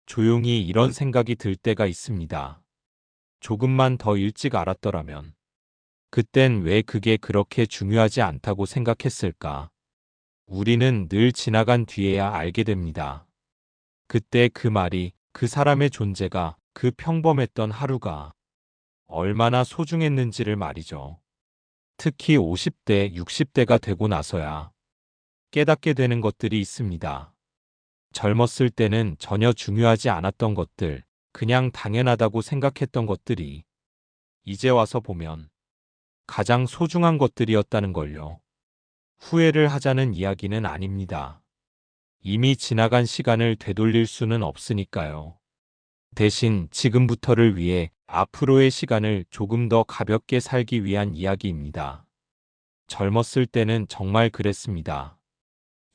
조용히 이런 생각이 들 때가 있습니다. 조금만 더 일찍 알았더라면, 그땐 왜 그게 그렇게 중요하지 않다고 생각했을까? 우리는 늘 지나간 뒤에야 알게 됩니다. 그때 그 말이, 그 사람의 존재가, 그 평범했던 하루가 얼마나 소중했는지를 말이죠. 특히 50대, 60대가 되고 나서야 깨닫게 되는 것들이 있습니다. 젊었을 때는 전혀 중요하지 않았던 것들, 그냥 당연하다고 생각했던 것들이 이제 와서 보면 가장 소중한 것들이었다는 걸요. 후회를 하자는 이야기는 아닙니다. 이미 지나간 시간을 되돌릴 수는 없으니까요. 대신 지금부터를 위해 앞으로의 시간을 조금 더 가볍게 살기 위한 이야기입니다. 젊었을 때는 정말 그랬습니다.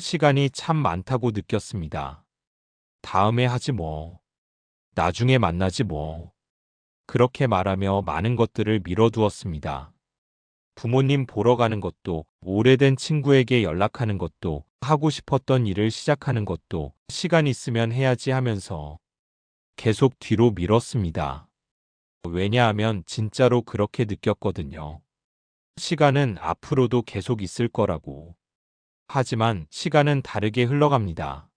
시간이 참 많다고 느꼈습니다. 다음에 하지 뭐. 나중에 만나지 뭐. 그렇게 말하며 많은 것들을 미뤄두었습니다. 부모님 보러 가는 것도, 오래된 친구에게 연락하는 것도, 하고 싶었던 일을 시작하는 것도 시간 있으면 해야지 하면서 계속 뒤로 미뤘습니다. 왜냐하면 진짜로 그렇게 느꼈거든요. 시간은 앞으로도 계속 있을 거라고. 하지만 시간은 다르게 흘러갑니다.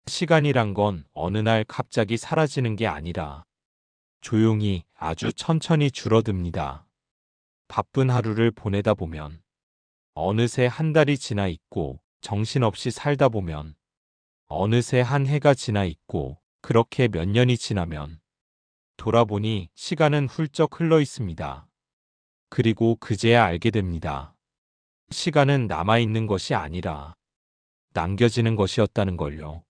시간이란 건 어느 날 갑자기 사라지는 게 아니라 조용히 아주 천천히 줄어듭니다. 바쁜 하루를 보내다 보면 어느새 한 달이 지나 있고, 정신없이 살다 보면 어느새 한 해가 지나 있고, 그렇게 몇 년이 지나면 돌아보니 시간은 훌쩍 흘러 있습니다. 그리고 그제야 알게 됩니다. 시간은 남아있는 것이 아니라 남겨지는 것이었다는 걸요.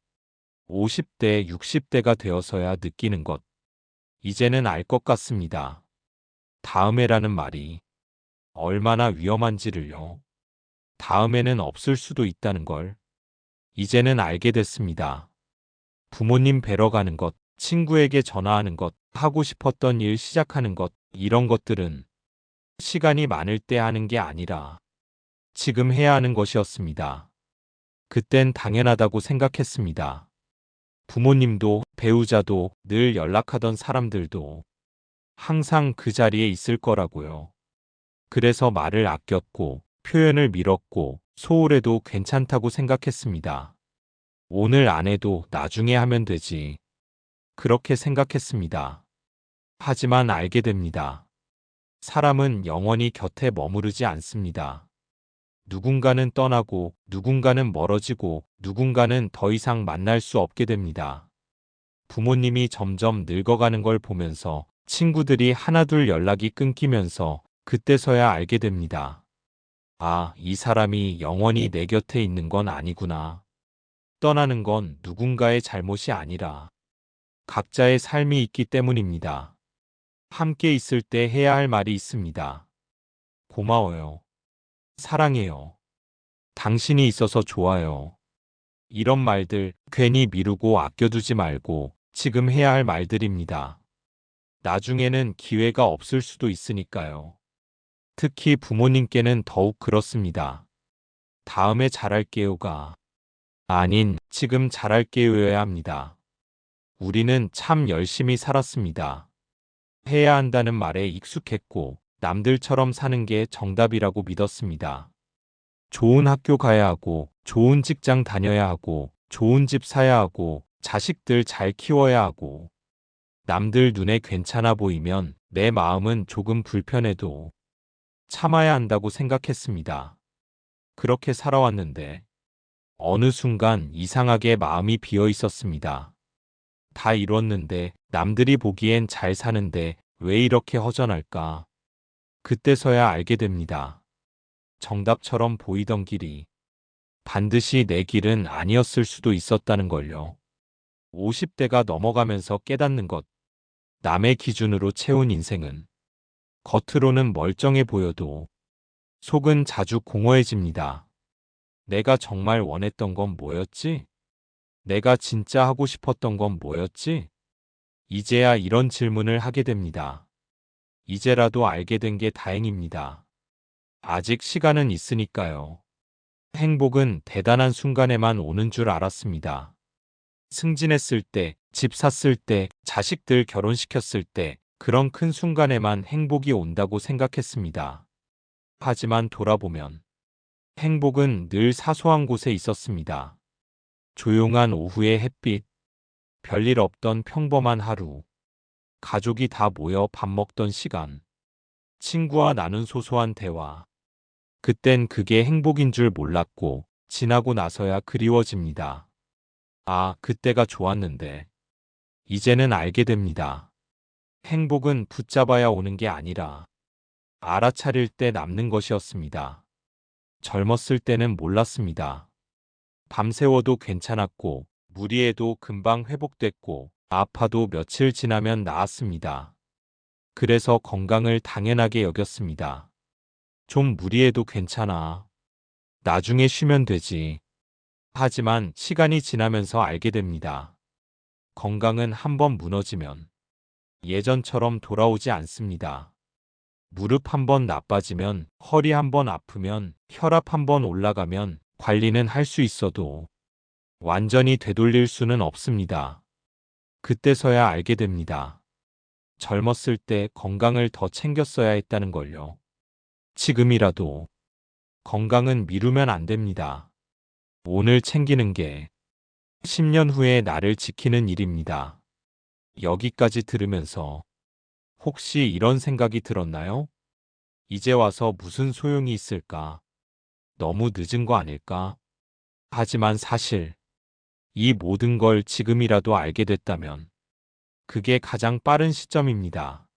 50대, 60대가 되어서야 느끼는 것. 이제는 알 것 같습니다. 다음에라는 말이 얼마나 위험한지를요. 다음에는 없을 수도 있다는 걸 이제는 알게 됐습니다. 부모님 뵈러 가는 것, 친구에게 전화하는 것, 하고 싶었던 일 시작하는 것, 이런 것들은 시간이 많을 때 하는 게 아니라 지금 해야 하는 것이었습니다. 그땐 당연하다고 생각했습니다. 부모님도, 배우자도, 늘 연락하던 사람들도 항상 그 자리에 있을 거라고요. 그래서 말을 아꼈고, 표현을 밀었고, 소홀해도 괜찮다고 생각했습니다. 오늘 안 해도 나중에 하면 되지. 그렇게 생각했습니다. 하지만 알게 됩니다. 사람은 영원히 곁에 머무르지 않습니다. 누군가는 떠나고, 누군가는 멀어지고, 누군가는 더 이상 만날 수 없게 됩니다. 부모님이 점점 늙어가는 걸 보면서, 친구들이 하나둘 연락이 끊기면서 그때서야 알게 됩니다. 아, 이 사람이 영원히 내 곁에 있는 건 아니구나. 떠나는 건 누군가의 잘못이 아니라 각자의 삶이 있기 때문입니다. 함께 있을 때 해야 할 말이 있습니다. 고마워요. 사랑해요. 당신이 있어서 좋아요. 이런 말들 괜히 미루고 아껴두지 말고 지금 해야 할 말들입니다. 나중에는 기회가 없을 수도 있으니까요. 특히 부모님께는 더욱 그렇습니다. 다음에 잘할게요가 아닌 지금 잘할게요여야 합니다. 우리는 참 열심히 살았습니다. 해야 한다는 말에 익숙했고 남들처럼 사는 게 정답이라고 믿었습니다. 좋은 학교 가야 하고, 좋은 직장 다녀야 하고, 좋은 집 사야 하고, 자식들 잘 키워야 하고, 남들 눈에 괜찮아 보이면 내 마음은 조금 불편해도 참아야 한다고 생각했습니다. 그렇게 살아왔는데 어느 순간 이상하게 마음이 비어 있었습니다. 다 이뤘는데 남들이 보기엔 잘 사는데 왜 이렇게 허전할까? 그때서야 알게 됩니다. 정답처럼 보이던 길이 반드시 내 길은 아니었을 수도 있었다는 걸요. 50대가 넘어가면서 깨닫는 것. 남의 기준으로 채운 인생은 겉으로는 멀쩡해 보여도 속은 자주 공허해집니다. 내가 정말 원했던 건 뭐였지? 내가 진짜 하고 싶었던 건 뭐였지? 이제야 이런 질문을 하게 됩니다. 이제라도 알게 된 게 다행입니다. 아직 시간은 있으니까요. 행복은 대단한 순간에만 오는 줄 알았습니다. 승진했을 때, 집 샀을 때, 자식들 결혼시켰을 때, 그런 큰 순간에만 행복이 온다고 생각했습니다. 하지만 돌아보면 행복은 늘 사소한 곳에 있었습니다. 조용한 오후의 햇빛, 별일 없던 평범한 하루, 가족이 다 모여 밥 먹던 시간, 친구와 나눈 소소한 대화. 그땐 그게 행복인 줄 몰랐고, 지나고 나서야 그리워집니다. 아, 그때가 좋았는데. 이제는 알게 됩니다. 행복은 붙잡아야 오는 게 아니라 알아차릴 때 남는 것이었습니다. 젊었을 때는 몰랐습니다. 밤새워도 괜찮았고, 무리해도 금방 회복됐고, 아파도 며칠 지나면 나았습니다. 그래서 건강을 당연하게 여겼습니다. 좀 무리해도 괜찮아. 나중에 쉬면 되지. 하지만 시간이 지나면서 알게 됩니다. 건강은 한번 무너지면 예전처럼 돌아오지 않습니다. 무릎 한번 나빠지면, 허리 한번 아프면, 혈압 한번 올라가면 관리는 할 수 있어도 완전히 되돌릴 수는 없습니다. 그때서야 알게 됩니다. 젊었을 때 건강을 더 챙겼어야 했다는 걸요. 지금이라도 건강은 미루면 안 됩니다. 오늘 챙기는 게 10년 후에 나를 지키는 일입니다. 여기까지 들으면서 혹시 이런 생각이 들었나요? 이제 와서 무슨 소용이 있을까? 너무 늦은 거 아닐까? 하지만 사실 이 모든 걸 지금이라도 알게 됐다면 그게 가장 빠른 시점입니다.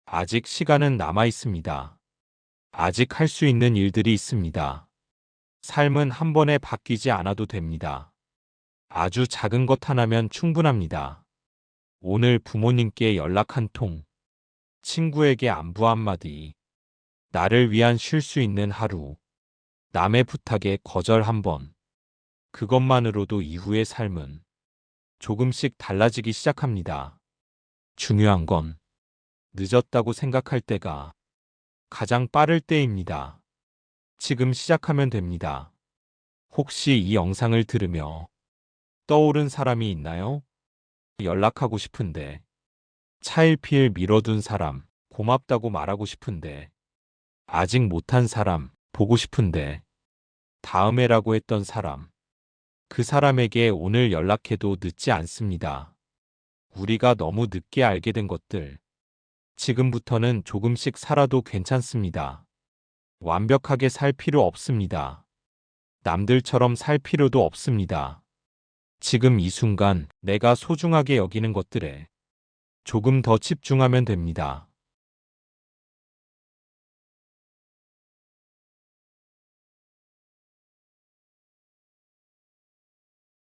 아직 시간은 남아 있습니다. 아직 할 수 있는 일들이 있습니다. 삶은 한 번에 바뀌지 않아도 됩니다. 아주 작은 것 하나면 충분합니다. 오늘 부모님께 연락 한 통, 친구에게 안부 한마디, 나를 위한 쉴 수 있는 하루, 남의 부탁에 거절 한 번. 그것만으로도 이후의 삶은 조금씩 달라지기 시작합니다. 중요한 건 늦었다고 생각할 때가 가장 빠를 때입니다. 지금 시작하면 됩니다. 혹시 이 영상을 들으며 떠오른 사람이 있나요? 연락하고 싶은데, 차일피일 미뤄둔 사람, 고맙다고 말하고 싶은데, 아직 못한 사람, 보고 싶은데, 다음에라고 했던 사람, 그 사람에게 오늘 연락해도 늦지 않습니다. 우리가 너무 늦게 알게 된 것들, 지금부터는 조금씩 살아도 괜찮습니다. 완벽하게 살 필요 없습니다. 남들처럼 살 필요도 없습니다. 지금 이 순간 내가 소중하게 여기는 것들에 조금 더 집중하면 됩니다.